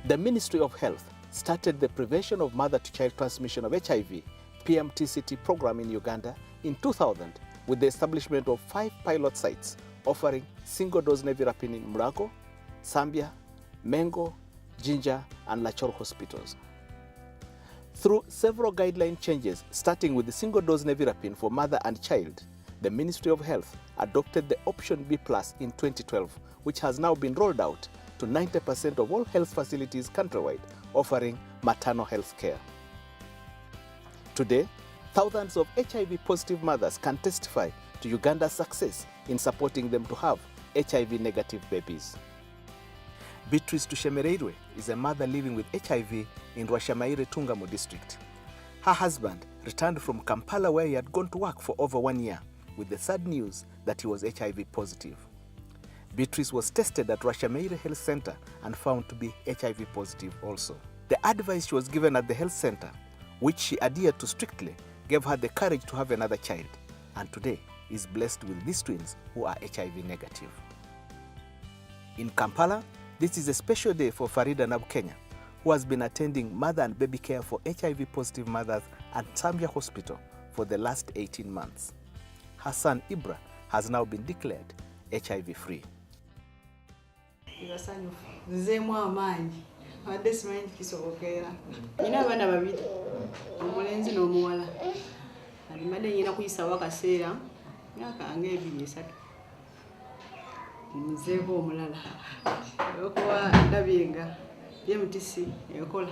The Ministry of Health started the Prevention of Mother-to-Child Transmission of HIV PMTCT program in Uganda in 2000 with the establishment of 5 pilot sites offering single-dose nevirapine in Mulago, Sambia, Mengo, Jinja, and Lachor hospitals. Through several guideline changes, starting with the single-dose nevirapine for mother and child, the Ministry of Health adopted the option B+ in 2012, which has now been rolled out to 90% of all health facilities countrywide offering maternal health care. Today, thousands of HIV-positive mothers can testify to Uganda's success in supporting them to have HIV-negative babies. Beatrice Tushemereirwe is a mother living with HIV in Rwashamaire Tungamu district. Her husband returned from Kampala where he had gone to work for over 1 year with the sad news that he was HIV positive. Beatrice was tested at Rwashamaire Health Center and found to be HIV positive also. The advice she was given at the health center, which she adhered to strictly, gave her the courage to have another child, and today is blessed with these twins who are HIV negative. In Kampala, this is a special day for Farida Nabukenya, who has been attending mother and baby care for HIV positive mothers at Sambia Hospital for the last 18 months. Her son Ibra has now been declared HIV free. Nzemu amaanyi abadde simanyi kisobokera. Nina abaana babiri, omulenzi n'omuwala. Alimadde nyina kuyisawo akaseera myaka nga 2-3. Nzeeko omulala olwokuba ndabye nga PMTC ekola.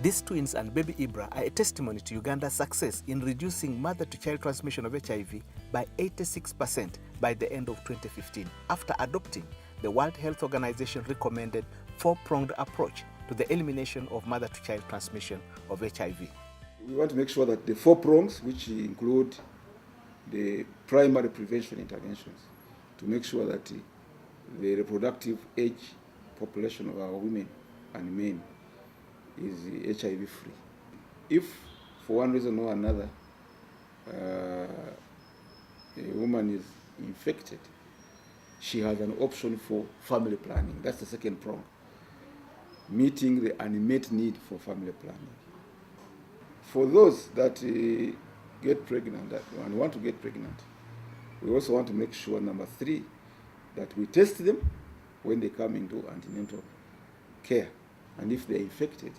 These twins and baby Ibra are a testimony to Uganda's success in reducing mother-to-child transmission of HIV by 86% by the end of 2015, after adopting the World Health Organization recommended 4-pronged approach to the elimination of mother-to-child transmission of HIV. We want to make sure that the 4 prongs, which include the primary prevention interventions, to make sure that the reproductive age population of our women and men is HIV free. If for one reason or another a woman is infected, she has an option for family planning. That's the second prong, meeting the unmet need for family planning. For those that get pregnant and want to get pregnant, we also want to make sure, number 3, that we test them when they come into antenatal care. And if they're infected,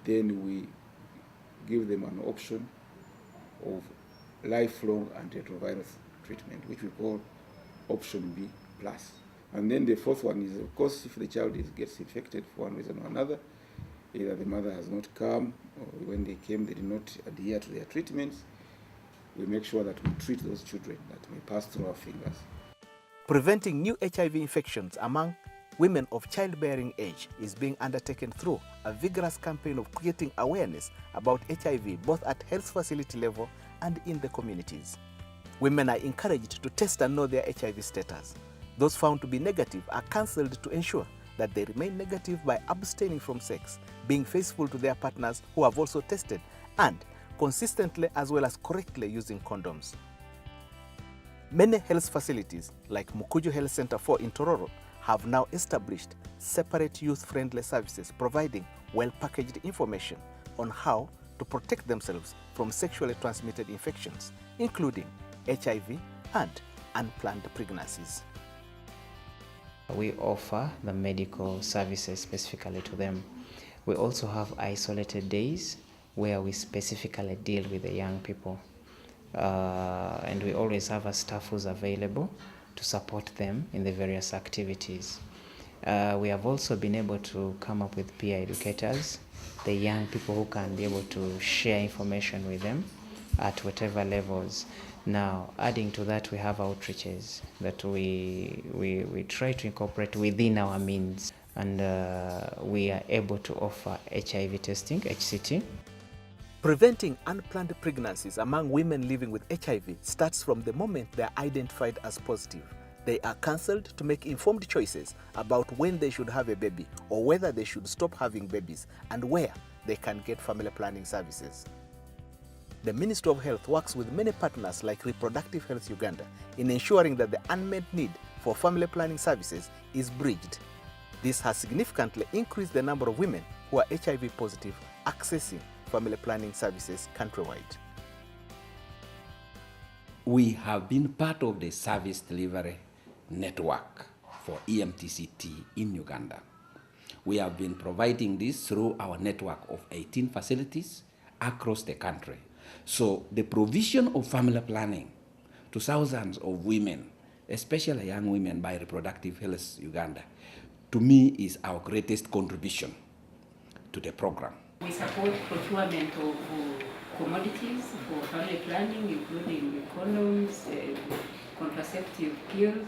then we give them an option of lifelong antiretrovirus treatment, which we call option B+. And then the 4th one is, of course, if the child gets infected for one reason or another, either the mother has not come, or when they came they did not adhere to their treatments, we make sure that we treat those children that may pass through our fingers. Preventing new HIV infections among women of childbearing age is being undertaken through a vigorous campaign of creating awareness about HIV both at health facility level and in the communities. Women are encouraged to test and know their HIV status. Those found to be negative are counseled to ensure that they remain negative by abstaining from sex, being faithful to their partners who have also tested, and consistently as well as correctly using condoms. Many health facilities, like Mukuju Health Center 4 in Tororo, have now established separate youth-friendly services providing well-packaged information on how to protect themselves from sexually transmitted infections, including HIV and unplanned pregnancies. We offer the medical services specifically to them. We also have isolated days where we specifically deal with the young people. And we always have a staff who's available to support them in the various activities. We have also been able to come up with peer educators, the young people who can be able to share information with them at whatever levels. Now, adding to that, we have outreaches that we try to incorporate within our means, and we are able to offer HIV testing, HCT. Preventing unplanned pregnancies among women living with HIV starts from the moment they are identified as positive. They are counseled to make informed choices about when they should have a baby or whether they should stop having babies and where they can get family planning services. The Ministry of Health works with many partners like Reproductive Health Uganda in ensuring that the unmet need for family planning services is bridged. This has significantly increased the number of women who are HIV positive accessing family planning services countrywide. We have been part of the service delivery network for EMTCT in Uganda. We have been providing this through our network of 18 facilities across the country. So the provision of family planning to thousands of women, especially young women by Reproductive Health Uganda, to me is our greatest contribution to the program. We support procurement of commodities for family planning, including condoms, contraceptive pills.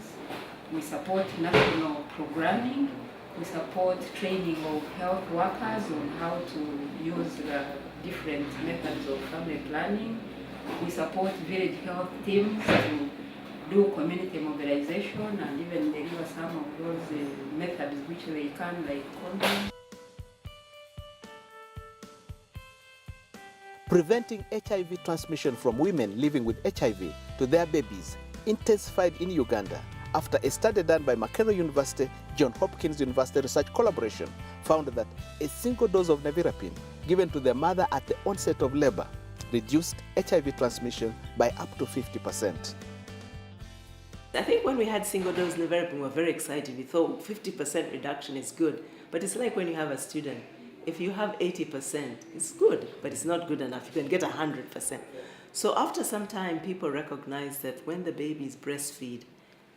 We support national programming. We support training of health workers on how to use the different methods of family planning. We support village health teams to do community mobilization and even deliver some of those methods which they can, like condoms. Preventing HIV transmission from women living with HIV to their babies intensified in Uganda after a study done by Makerere University, Johns Hopkins University research collaboration found that a single dose of nevirapine given to the mother at the onset of labor reduced HIV transmission by up to 50%. I think when we had single-dose nevirapine, we were very excited. We thought 50% reduction is good. But it's like when you have a student. If you have 80%, it's good, but it's not good enough. You can get 100%. So after some time, people recognize that when the babies breastfeed,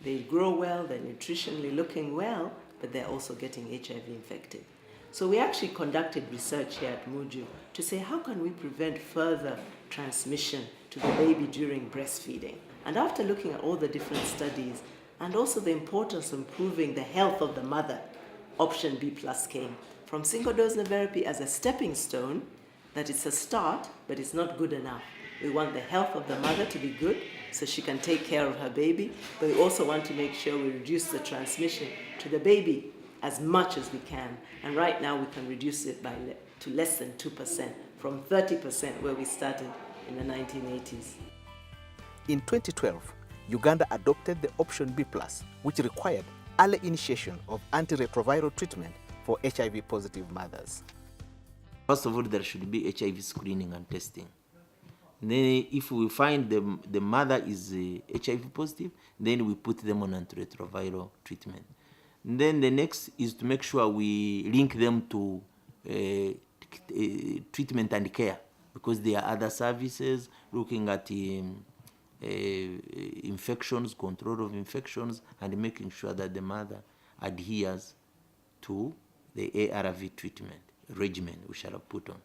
they grow well, they're nutritionally looking well, but they're also getting HIV infected. So we actually conducted research here at Muju to say, how can we prevent further transmission to the baby during breastfeeding? And after looking at all the different studies, and also the importance of improving the health of the mother, option B plus came. From single-dose nevirapine as a stepping stone, that it's a start, but it's not good enough. We want the health of the mother to be good, so she can take care of her baby, but we also want to make sure we reduce the transmission to the baby as much as we can. And right now we can reduce it to less than 2%, from 30% where we started in the 1980s. In 2012, Uganda adopted the option B+, which required early initiation of antiretroviral treatment for HIV-positive mothers. First of all, there should be HIV screening and testing. Then if we find the mother is HIV positive, then we put them on antiretroviral treatment. And then the next is to make sure we link them to treatment and care, because there are other services looking at infections, control of infections, and making sure that the mother adheres to the ARV treatment regimen we shall have put on.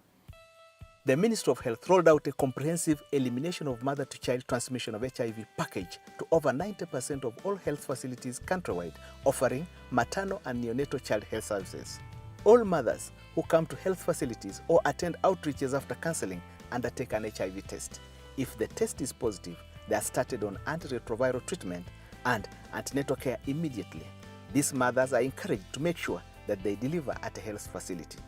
The Ministry of Health rolled out a comprehensive elimination of mother-to-child transmission of HIV package to over 90% of all health facilities countrywide, offering maternal and neonatal child health services. All mothers who come to health facilities or attend outreaches after counseling undertake an HIV test. If the test is positive, they are started on antiretroviral treatment and antenatal care immediately. These mothers are encouraged to make sure that they deliver at a health facility.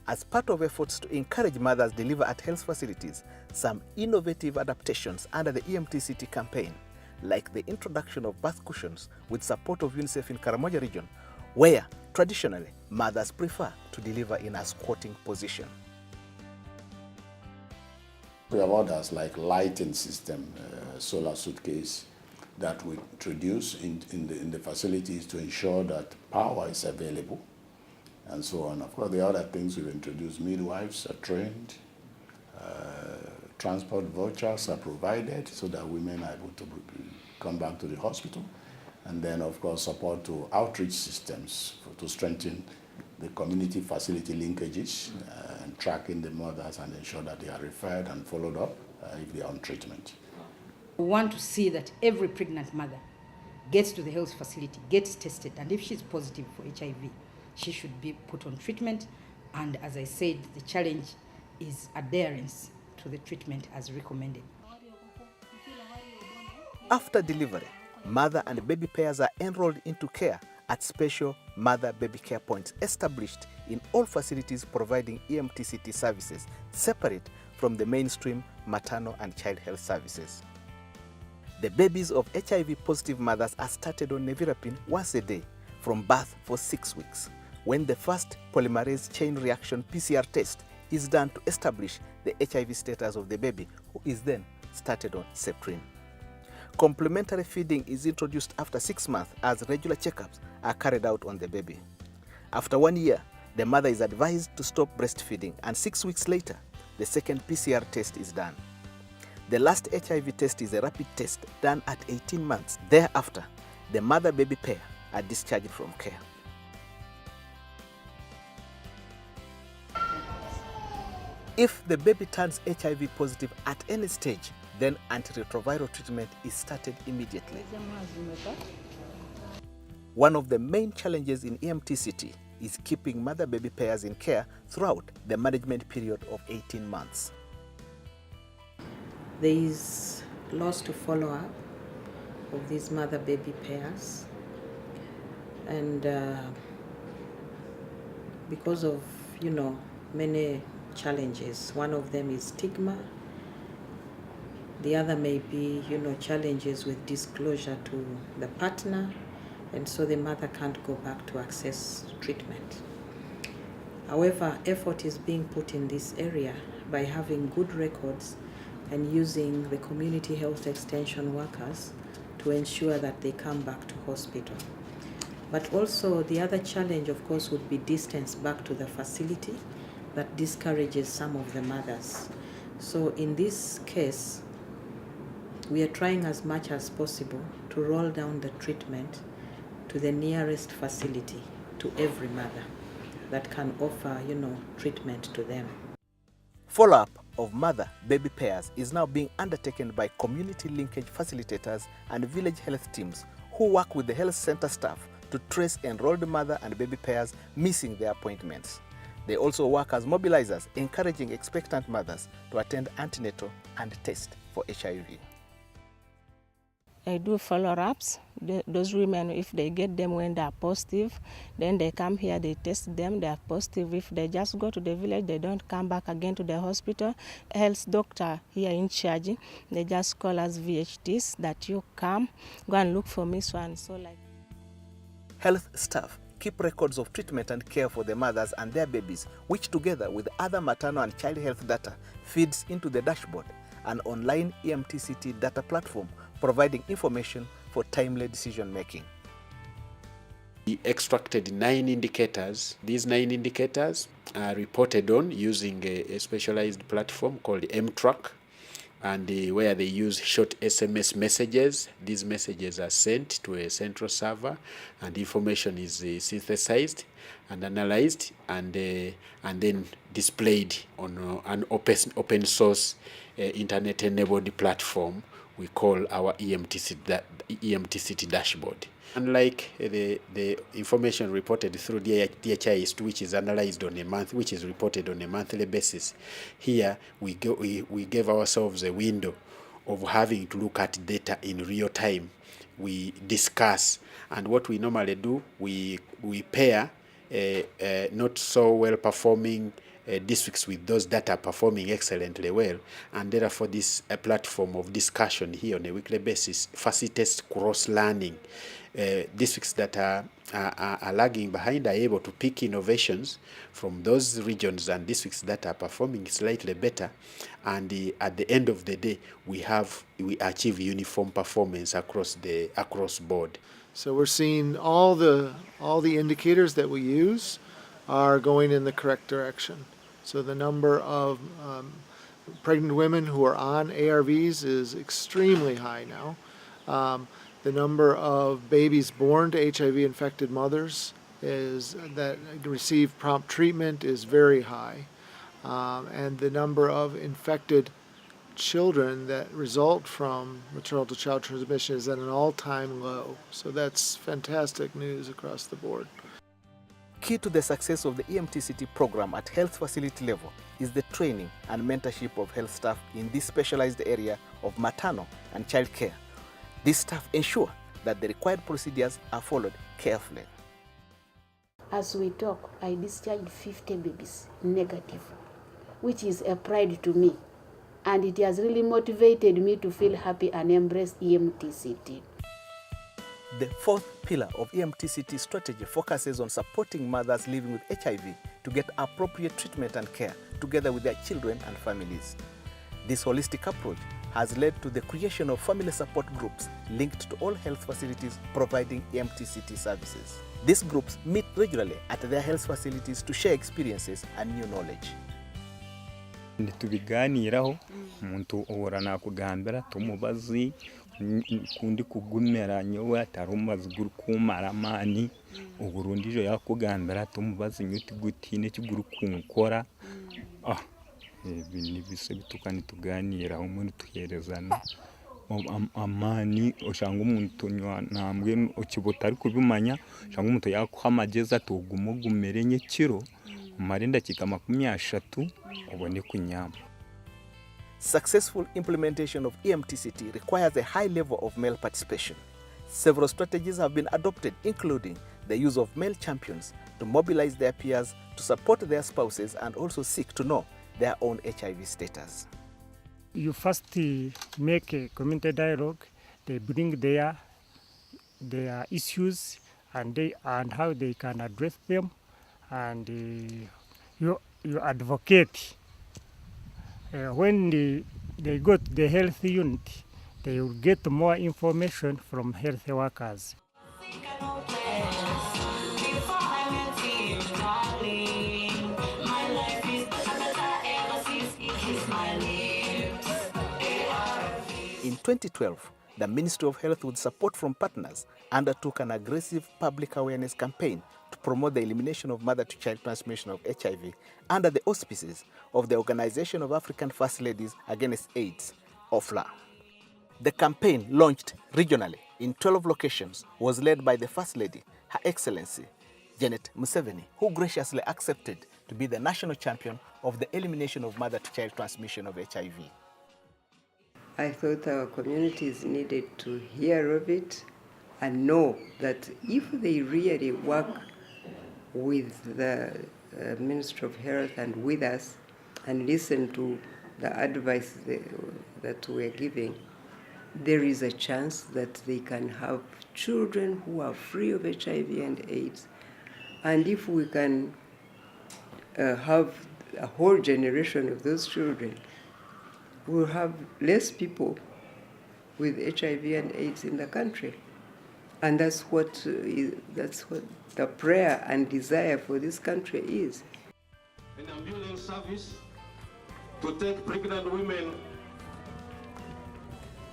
As part of efforts to encourage mothers deliver at health facilities, some innovative adaptations under the EMTCT campaign, like the introduction of birth cushions with support of UNICEF in Karamoja region, where traditionally mothers prefer to deliver in a squatting position. We have others like lighting system, solar suitcase that we introduce in the facilities to ensure that power is available and so on. Of course, the other things we've introduced, midwives are trained, transport vouchers are provided so that women are able to come back to the hospital. And then, of course, support to outreach systems to strengthen the community facility linkages and tracking the mothers and ensure that they are referred and followed up if they are on treatment. We want to see that every pregnant mother gets to the health facility, gets tested, and if she's positive for HIV, she should be put on treatment. And as I said, the challenge is adherence to the treatment as recommended. After delivery, mother and baby pairs are enrolled into care at special mother-baby care points established in all facilities providing EMTCT services, separate from the mainstream maternal and child health services. The babies of HIV-positive mothers are started on nevirapine once a day from birth for 6 weeks. when the first polymerase chain reaction PCR test is done to establish the HIV status of the baby, who is then started on Septrin. Complementary feeding is introduced after 6 months as regular checkups are carried out on the baby. After 1 year, the mother is advised to stop breastfeeding, and 6 weeks later, the second PCR test is done. The last HIV test is a rapid test done at 18 months. Thereafter, the mother-baby pair are discharged from care. If the baby turns HIV positive at any stage, then antiretroviral treatment is started immediately. One of the main challenges in EMTCT is keeping mother-baby pairs in care throughout the management period of 18 months. There is loss to follow-up of these mother-baby pairs, and because of, many challenges. One of them is stigma. The other may be, challenges with disclosure to the partner, and so the mother can't go back to access treatment. However, effort is being put in this area by having good records and using the community health extension workers to ensure that they come back to hospital. But also the other challenge, of course, would be distance back to the facility that discourages some of the mothers. So in this case, we are trying as much as possible to roll down the treatment to the nearest facility to every mother that can offer, treatment to them. Follow-up of mother-baby pairs is now being undertaken by community linkage facilitators and village health teams who work with the health center staff to trace enrolled mother and baby pairs missing their appointments. They also work as mobilizers, encouraging expectant mothers to attend antenatal and test for HIV. I do follow-ups. Those women, if they get them when they are positive, then they come here, they test them, they are positive. If they just go to the village, they don't come back again to the hospital. Health doctor here in charge, they just call us VHTs that you come, go and look for me, so and so like. Health staff keep records of treatment and care for the mothers and their babies, which together with other maternal and child health data feeds into the dashboard, an online EMTCT data platform providing information for timely decision making. We extracted 9 indicators. These 9 indicators are reported on using a specialized platform called MTrack, and where they use short SMS messages. These messages are sent to a central server, and information is synthesized and analyzed, and then displayed on an open source internet-enabled platform we call our EMTCT dashboard. Unlike the information reported through DHIS, which is analyzed on a month, which is reported on a monthly basis, here we gave ourselves a window of having to look at data in real time. We discuss, and what we normally do, we pair not so well performing districts with those data performing excellently well, and therefore this platform of discussion here on a weekly basis facilitates cross-learning. Districts that are lagging behind are able to pick innovations from those regions and districts that are performing slightly better, and at the end of the day we achieve uniform performance across board. So we're seeing all the indicators that we use are going in the correct direction. So the number of pregnant women who are on ARVs is extremely high now. The number of babies born to HIV-infected mothers that receive prompt treatment is very high. And the number of infected children that result from maternal-to-child transmission is at an all-time low. So that's fantastic news across the board. Key to the success of the EMTCT program at health facility level is the training and mentorship of health staff in this specialized area of maternal and child care. These staff ensure that the required procedures are followed carefully. As we talk, I discharged 50 babies negative, which is a pride to me, and it has really motivated me to feel happy and embrace EMTCT. The fourth pillar of EMTCT strategy focuses on supporting mothers living with HIV to get appropriate treatment and care together with their children and families. This holistic approach has led to the creation of family support groups linked to all health facilities providing EMTCT services. These groups meet regularly at their health facilities to share experiences and new knowledge. Tubiganiraho umuntu uhora nakugambira tumubazi kundi kugumera nyowe atarumazi guru kumara mani uburundijo yakugambira tumubazi nyuti gutine kiguru kunkora ibintu bise bitukani tuganiraho umuntu tuherezana amani oshanga umuntu nywa nambwe ukibutari kubimanya shanga umuntu yakuhamageza tugumugumerenye kiro marinda kikama 30 ubone kunyama. Successful implementation of EMTCT requires a high level of male participation. Several strategies have been adopted, including the use of male champions to mobilize their peers, to support their spouses, and also seek to know their own HIV status. You first make a community dialogue. They bring their issues and how they can address them, and you advocate. When they go to the health unit, they will get more information from health workers. In 2012, the Ministry of Health, with support from partners, undertook an aggressive public awareness campaign to promote the elimination of mother-to-child transmission of HIV under the auspices of the Organization of African First Ladies Against AIDS, OFLA. The campaign, launched regionally in 12 locations, was led by the First Lady, Her Excellency Janet Museveni, who graciously accepted to be the national champion of the elimination of mother-to-child transmission of HIV. I thought our communities needed to hear of it and know that if they really work with the Ministry of Health and with us and listen to the advice that we're giving, there is a chance that they can have children who are free of HIV and AIDS. And if we can have a whole generation of those children, we'll have less people with HIV and AIDS in the country. And that's what the prayer and desire for this country is. An ambulance service to take pregnant women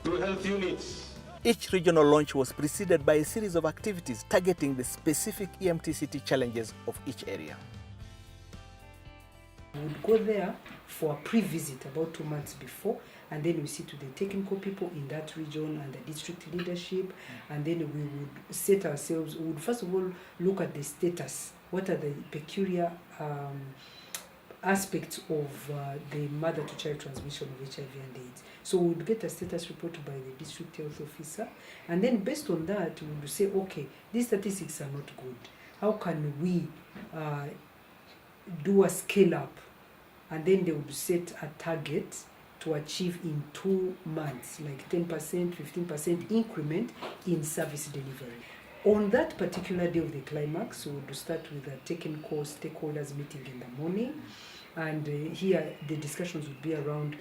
to health units. Each regional launch was preceded by a series of activities targeting the specific EMTCT challenges of each area. We would go there for a pre-visit about 2 months before, and then we sit to the technical people in that region and the district leadership, and then we would set ourselves, we would first of all look at the status. What are the peculiar aspects of the mother-to-child transmission of HIV and AIDS? So we would get a status report by the district health officer, and then based on that, we would say, okay, these statistics are not good. How can we do a scale up? And then they would set a target to achieve in 2 months, like 10%, 15% increment in service delivery. On that particular day of the climax, we would start with a technical stakeholders meeting in the morning, and here the discussions would be around